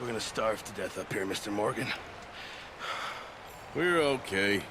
We're gonna starve to death up here, Mr. Morgan. We're okay.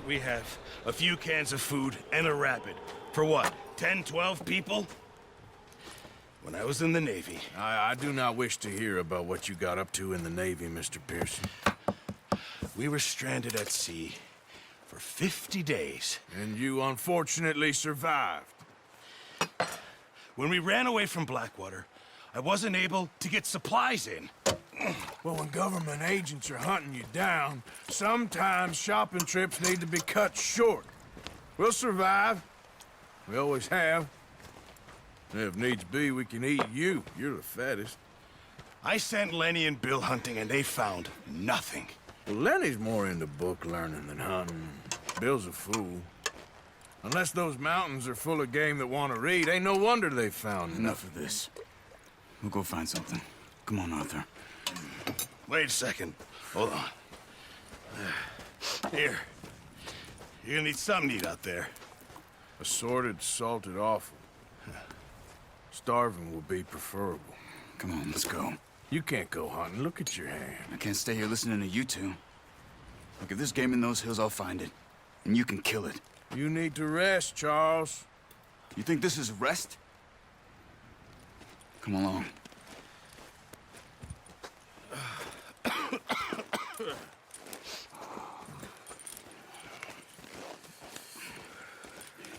We have a few cans of food and a rabbit. For what, 10, 12 people? When I was in the Navy... I do not wish to hear about what you got up to in the Navy, Mr. Pearson. We were stranded at sea for 50 days. And you unfortunately survived. When we ran away from Blackwater, I wasn't able to get supplies in. Well, when government agents are hunting you down, sometimes shopping trips need to be cut short. We'll survive. We always have. And if needs be, we can eat you. You're the fattest. I sent Lenny and Bill hunting, and they found nothing. Well, Lenny's more into book learning than hunting. Bill's a fool. Unless those mountains are full of game that want to read, ain't no wonder they found Enough of this. We'll go find something. Come on, Arthur. Wait a second. Hold on. Here. You're gonna need something to eat out there. Assorted, salted offal. Starving will be preferable. Come on, let's go. You can't go hunting. Look at your hand. I can't stay here listening to you two. Look, if there's game in those hills, I'll find it. And you can kill it. You need to rest, Charles. You think this is rest? Come along.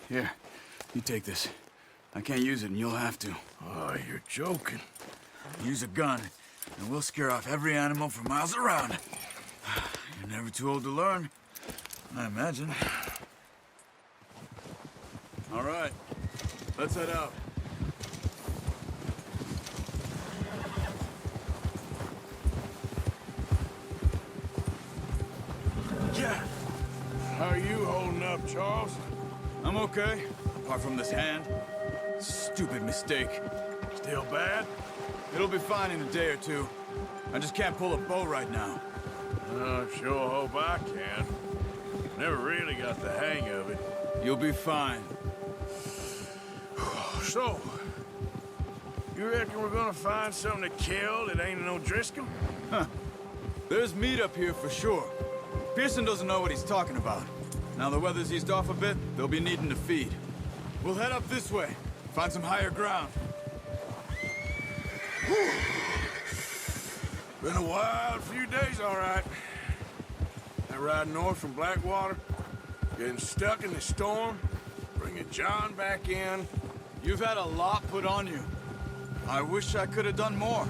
Here, you take this. I can't use it, and you'll have to. Oh, you're joking. Use a gun, and we'll scare off every animal for miles around. You're never too old to learn, I imagine. All right, let's head out. Yeah. How are you holding up, Charles? I'm okay, apart from this hand. Stupid mistake. Still bad? It'll be fine in a day or two. I just can't pull a bow right now. I sure hope I can. Never really got the hang of it. You'll be fine. So, you reckon we're gonna find something to kill that ain't no Driscoll? Huh. There's meat up here for sure. Pearson doesn't know what he's talking about. Now the weather's eased off a bit, they'll be needing to feed. We'll head up this way, find some higher ground. Whew. Been a wild few days, all right. That ride north from Blackwater, getting stuck in the storm, bringing John back in. You've had a lot put on you. I wish I could have done more.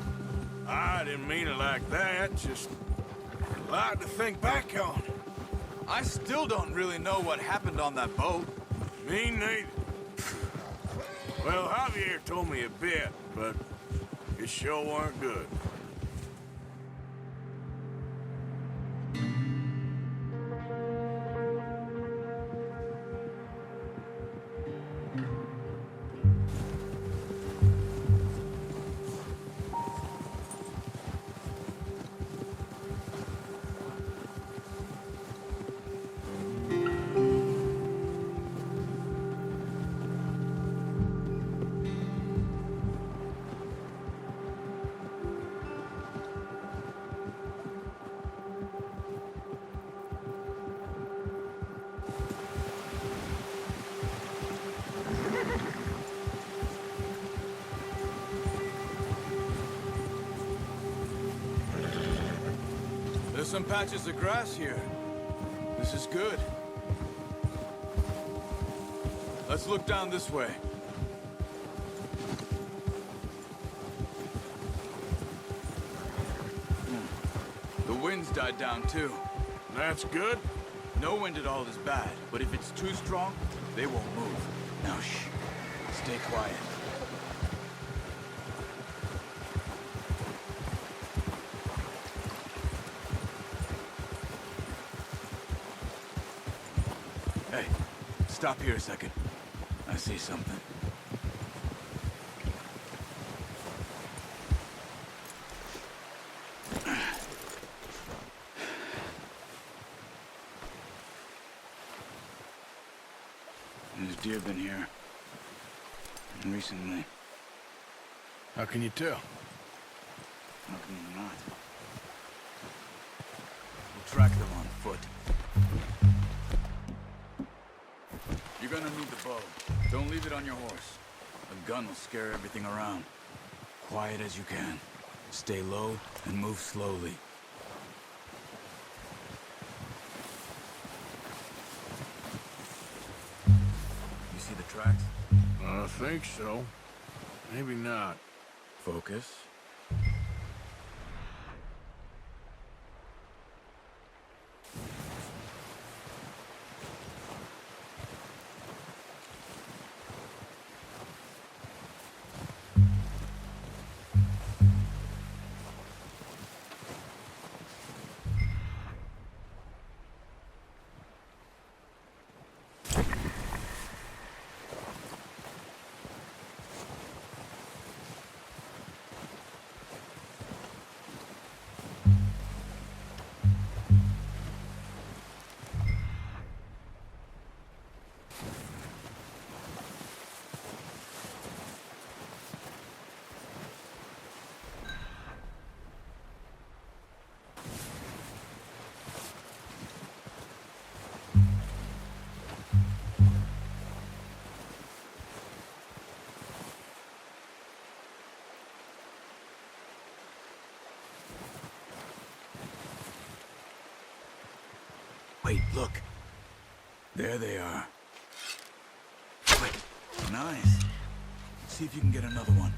I didn't mean it like that, just a lot to think back on. I still don't really know what happened on that boat. Me neither. Well, Javier told me a bit, but it sure weren't good. There's some patches of grass here. This is good. Let's look down this way. The wind's died down too. That's good. No wind at all is bad, but if it's too strong, they won't move. Now shh. Stay quiet. Hey, stop here a second. I see something. There's deer been here. Recently. How can you tell? How can you not? We'll track them on foot. You're gonna need the bow. Don't leave it on your horse. A gun will scare everything around. Quiet as you can. Stay low and move slowly. You see the tracks? I think so. Maybe not. Focus. Wait, look. There they are. Wait, nice. See if you can get another one.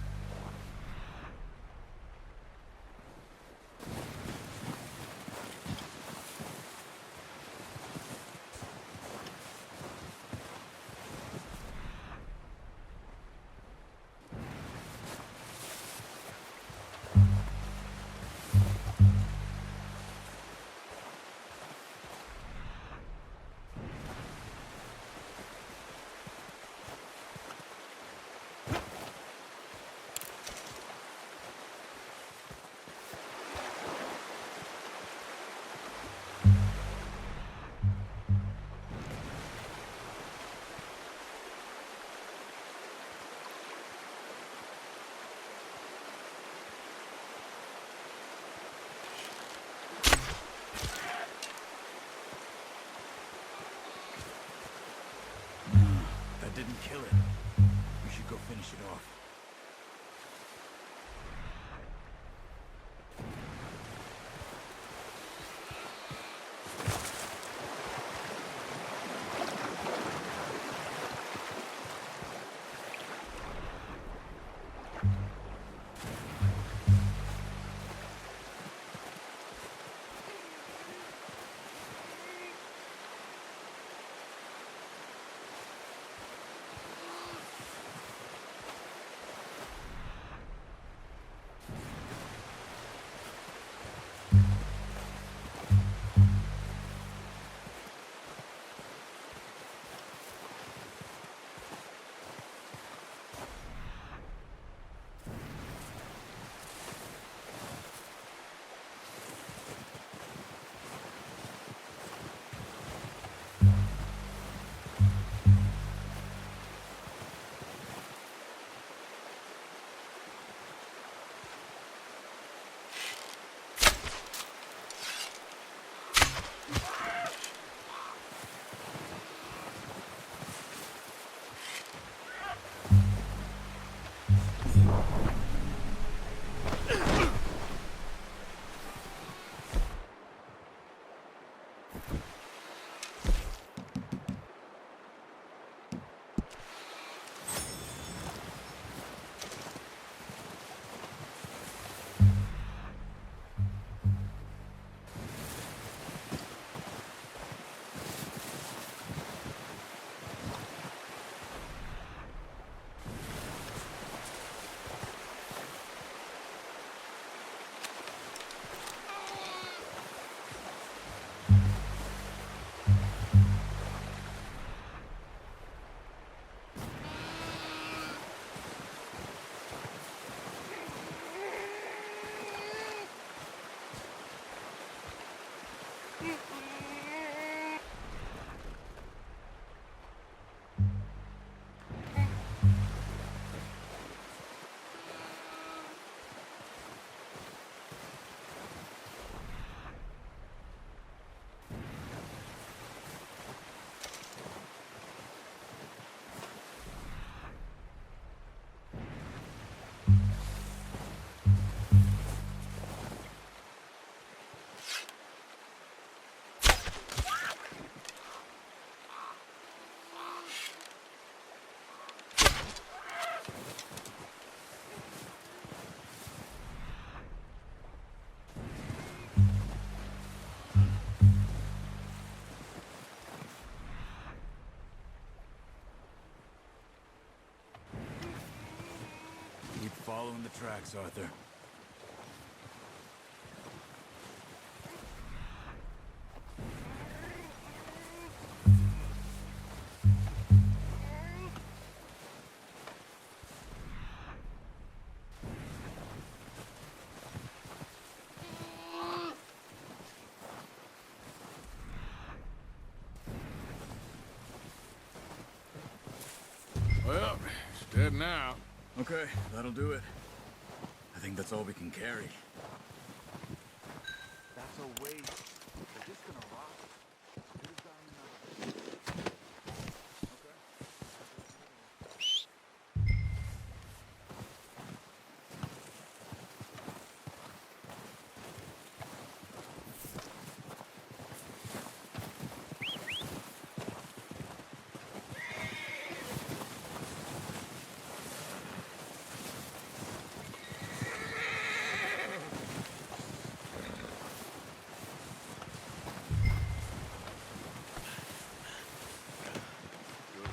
That didn't kill it. We should go finish it off. following the tracks, Arthur. Well, it's dead now. Okay, that'll do it. I think that's all we can carry. That's a waste. They're just gonna rot.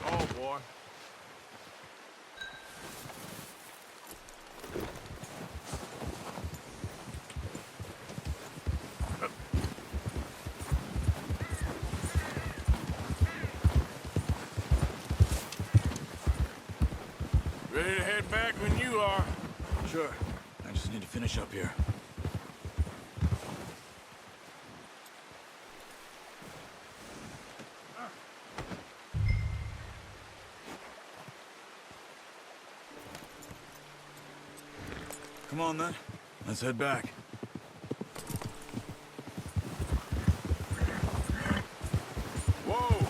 Oh, boy. Ready to head back when you are. Sure. I just need to finish up here. Come on, then. Let's head back. Whoa!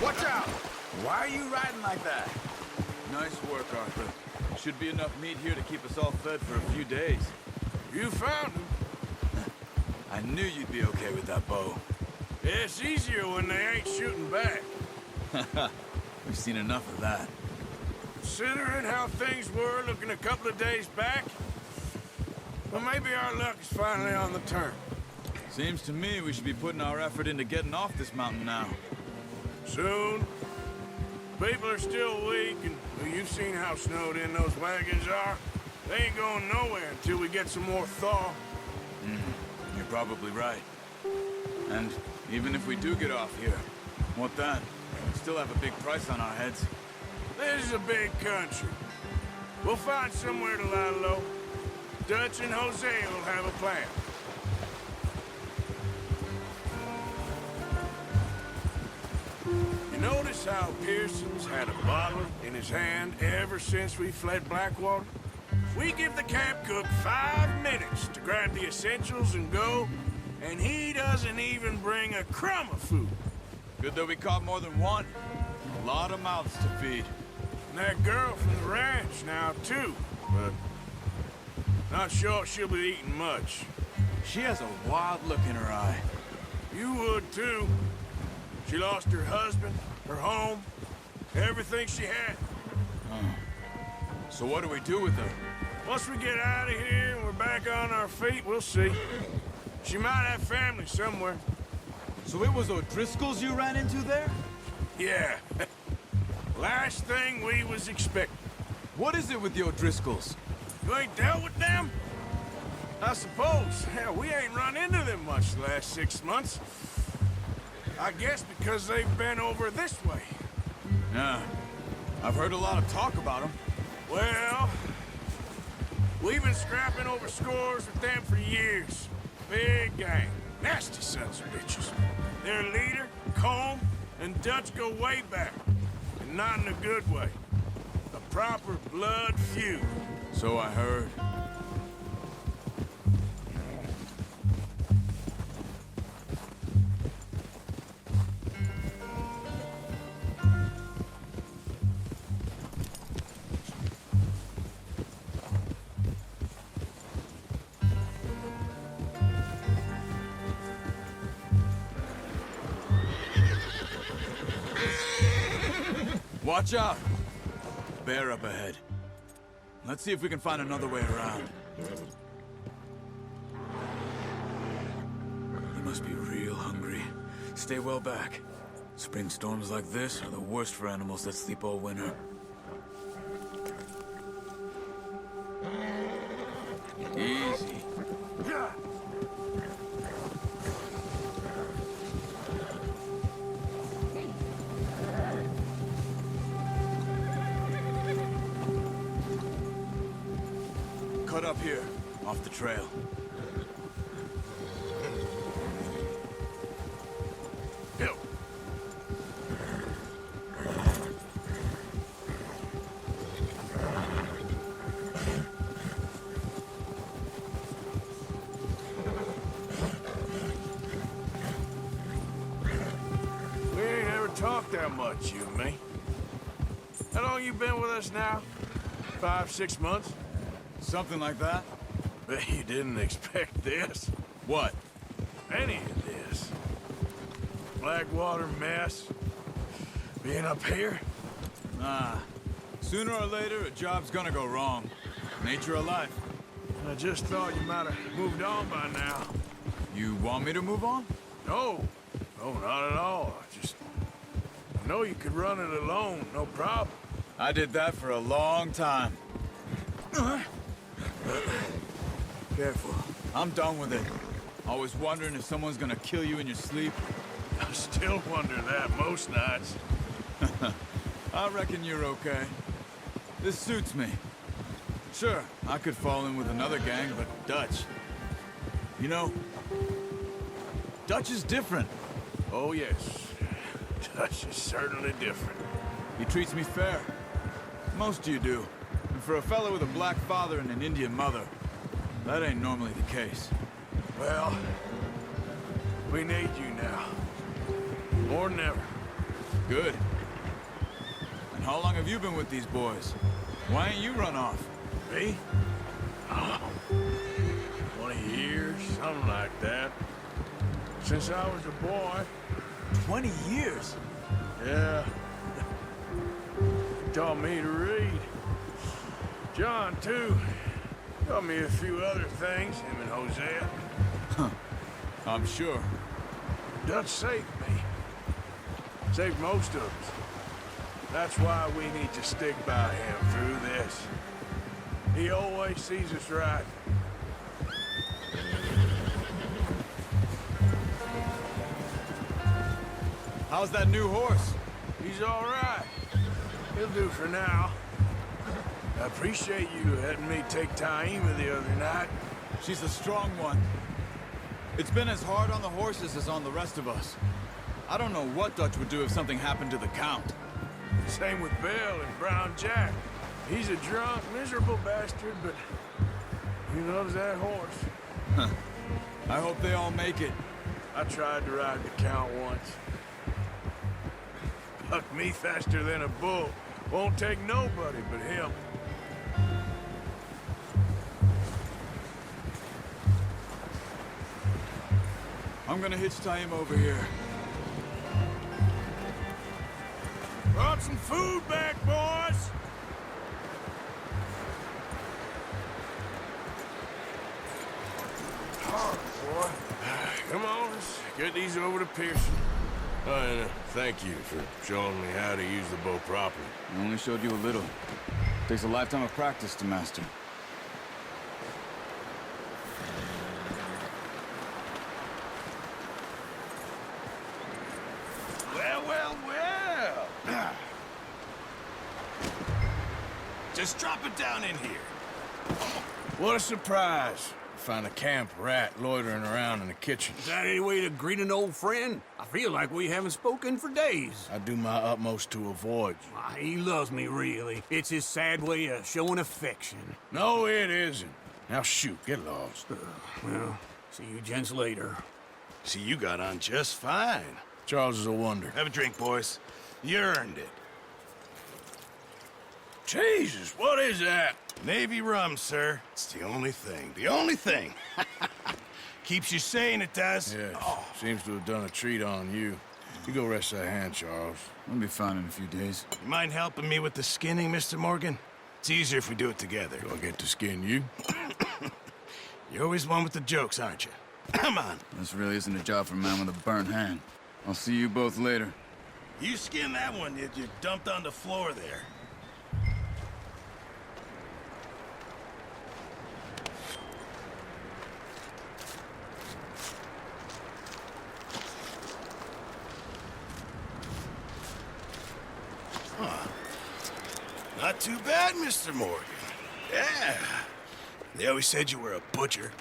Watch out! Why are you riding like that? Nice work, Arthur. Should be enough meat here to keep us all fed for a few days. You found him. I knew you'd be okay with that bow. It's easier when they ain't shooting back. We've seen enough of that. Considering how things were looking a couple of days back, well, maybe our luck is finally on the turn. Seems to me we should be putting our effort into getting off this mountain now. Soon. People are still weak, and well, you've seen how snowed in those wagons are. They ain't going nowhere until we get some more thaw. You're probably right. And even if we do get off here, what then? We still have a big price on our heads. This is a big country. We'll find somewhere to lie low. Dutch and Jose will have a plan. You notice how Pearson's had a bottle in his hand ever since we fled Blackwater? We give the camp cook 5 minutes to grab the essentials and go, and he doesn't even bring a crumb of food. Good that we caught more than one. A lot of mouths to feed. And that girl from the ranch now, too, but not sure she'll be eating much. She has a wild look in her eye. You would, too. She lost her husband, her home, everything she had. So what do we do with her? Once we get out of here and we're back on our feet, we'll see. She might have family somewhere. So it was O'Driscoll's you ran into there? Yeah. Last thing we was expecting. What is it with the O'Driscolls? You ain't dealt with them? I suppose. Hell, we ain't run into them much the last 6 months. I guess because they've been over this way. Yeah. I've heard a lot of talk about them. Well, we've been scrapping over scores with them for years. Big gang. Nasty sons of bitches. Their leader, Combe, and Dutch go way back. And not in a good way. A proper blood feud. So I heard. Watch out! Bear up ahead. Let's see if we can find another way around. He must be real hungry. Stay well back. Spring storms like this are the worst for animals that sleep all winter. cut up here, off the trail. Yo. We ain't ever talked that much, you and me. How long you been with us now? 5, 6 months? Something like that? Bet you didn't expect this. What? Any of this. Blackwater mess. Being up here? Nah. Sooner or later, a job's gonna go wrong. Nature of life. I just thought you might have moved on by now. You want me to move on? No. No, not at all. I know you could run it alone, no problem. I did that for a long time. Careful. I'm done with it. Always wondering if someone's gonna kill you in your sleep. I still wonder that most nights. I reckon you're okay. This suits me. Sure, I could fall in with another gang, but Dutch... You know, Dutch is different. Oh, yes. Dutch is certainly different. He treats me fair. Most of you do. And for a fellow with a black father and an Indian mother, that ain't normally the case. Well, we need you now. More than ever. Good. And how long have you been with these boys? Why ain't you run off? Me? Oh, 20 years, something like that. Since I was a boy. 20 years? Yeah. He taught me to read. John, too. Taught me a few other things, him and Hosea. I'm sure. Dutch saved me. Saved most of us. That's why we need to stick by him through this. He always sees us right. How's that new horse? He's all right. He'll do for now. I appreciate you letting me take Taima the other night. She's a strong one. It's been as hard on the horses as on the rest of us. I don't know what Dutch would do if something happened to the Count. Same with Bill and Brown Jack. He's a drunk, miserable bastard, but he loves that horse. I hope they all make it. I tried to ride the Count once. Bucked me faster than a bull. Won't take nobody but him. I'm gonna hitch Taima over here. Brought some food back, boys! Hard, boy. Come on, let's get these over to Pearson. Oh, and thank you for showing me how to use the bow properly. I only showed you a little. Takes a lifetime of practice to master. Well, well, well. Just drop it down in here. What a surprise. Find a camp rat loitering around in the kitchen. Is that any way to greet an old friend? I feel like we haven't spoken for days. I do my utmost to avoid you. Ah, he loves me, really. It's his sad way of showing affection. No, it isn't. Now shoot, get lost. Well, see you gents later. See, you got on just fine. Charles is a wonder. Have a drink, boys. You earned it. Jesus, what is that? Navy rum, sir. It's the only thing. The only thing. Keeps you sane, it does. Yes, seems to have done a treat on you. You go rest that hand, Charles. I'll be fine in a few days. You mind helping me with the skinning, Mr. Morgan? It's easier if we do it together. Do I get to skin you? You're always one with the jokes, aren't you? Come on. This really isn't a job for a man with a burnt hand. I'll see you both later. You skin that one you dumped on the floor there. Not too bad, Mr. Morgan. Yeah. They always said you were a butcher.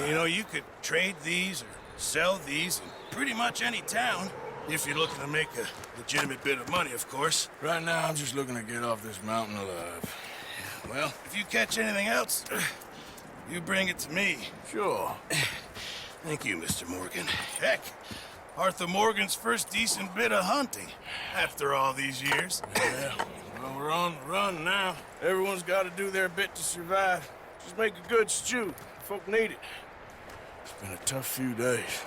You know, you could trade these or sell these in pretty much any town. If you're looking to make a legitimate bit of money, of course. Right now, I'm just looking to get off this mountain alive. Well, if you catch anything else, you bring it to me. Sure. Thank you, Mr. Morgan. Heck, Arthur Morgan's first decent bit of hunting after all these years. Yeah, well, we're on the run now. Everyone's got to do their bit to survive. Just make a good stew. Folk need it. It's been a tough few days.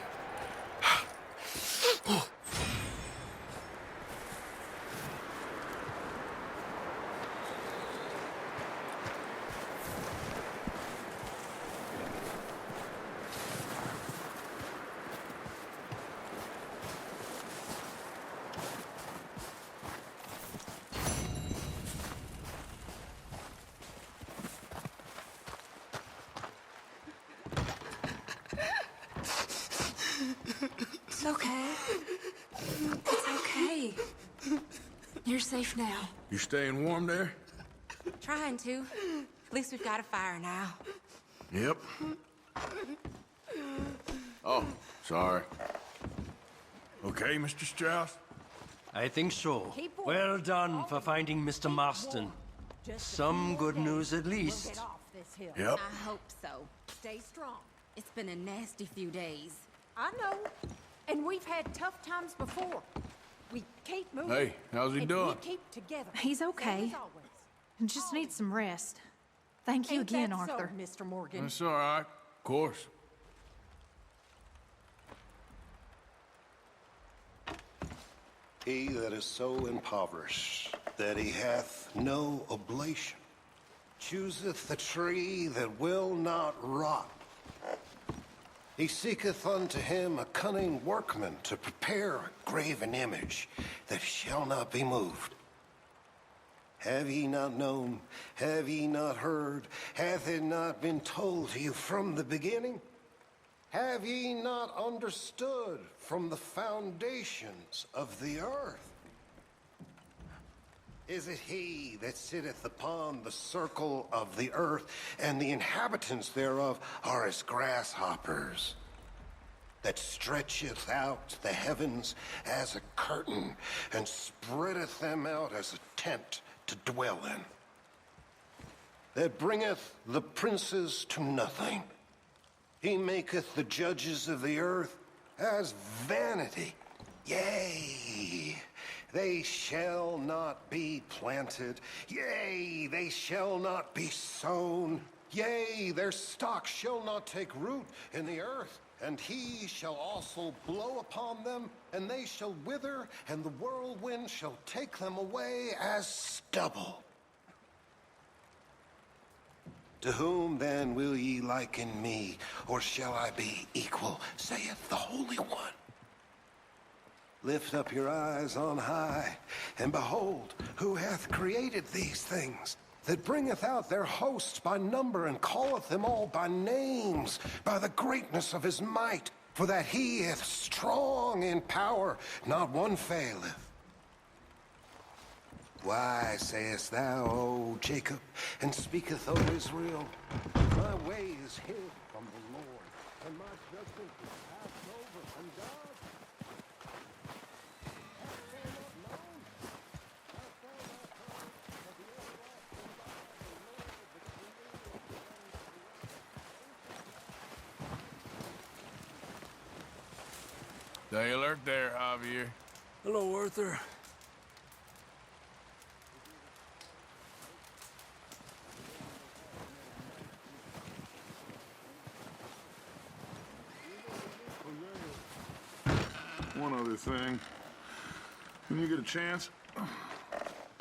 It's okay. It's okay. You're safe now. You staying warm there? Trying to. At least we've got a fire now. Yep. Oh, sorry. Okay, Mr. Strauss? I think so. Well done for finding Mr. Marston. Some good news at least. Yep. I hope so. Stay strong. It's been a nasty few days. I know. And we've had tough times before. We keep moving. Hey, how's he and doing? We keep together. He's Same okay. as always. Just needs some rest. Thank you Ain't again, that Arthur. So, Mr. Morgan? That's all right. Of course. He that is so impoverished that he hath no oblation chooseth the tree that will not rot. He seeketh unto him a cunning workman to prepare a graven image that shall not be moved. Have ye not known? Have ye not heard? Hath it not been told to you from the beginning? Have ye not understood from the foundations of the earth? Is it he that sitteth upon the circle of the earth, and the inhabitants thereof are as grasshoppers, that stretcheth out the heavens as a curtain, and spreadeth them out as a tent to dwell in, that bringeth the princes to nothing? He maketh the judges of the earth as vanity. Yea, they shall not be planted. Yea, they shall not be sown. Yea, their stock shall not take root in the earth. And he shall also blow upon them, and they shall wither, and the whirlwind shall take them away as stubble. To whom then will ye liken me, or shall I be equal, saith the Holy One? Lift up your eyes on high, and behold, who hath created these things, that bringeth out their hosts by number, and calleth them all by names, by the greatness of his might, for that he is strong in power, not one faileth. Why sayest thou, O Jacob, and speaketh, O Israel, my way is hid from the Lord, and my judgment is passed over from God? Hast thou not known? Hast thou not heard that the everlasting God, the Lord, the creator of the ends of the earth, Stay alert there, Javier. Hello, Arthur. One other thing. When you get a chance,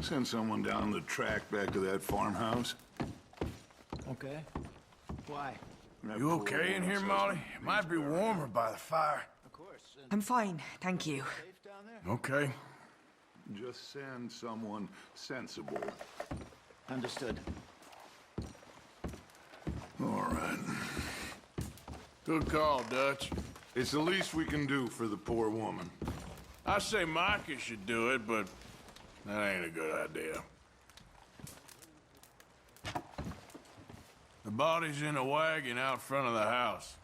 send someone down the track back to that farmhouse. Okay. Why? That You poor okay in woman here, says Molly? it It might be needs warmer by the fire. I'm fine, thank you. Okay. Just send someone sensible. Understood. All right. Good call, Dutch. It's the least we can do for the poor woman. I say Micah should do it, but that ain't a good idea. The body's in a wagon out front of the house.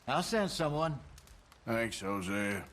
I'll send someone. Thanks, Hosea.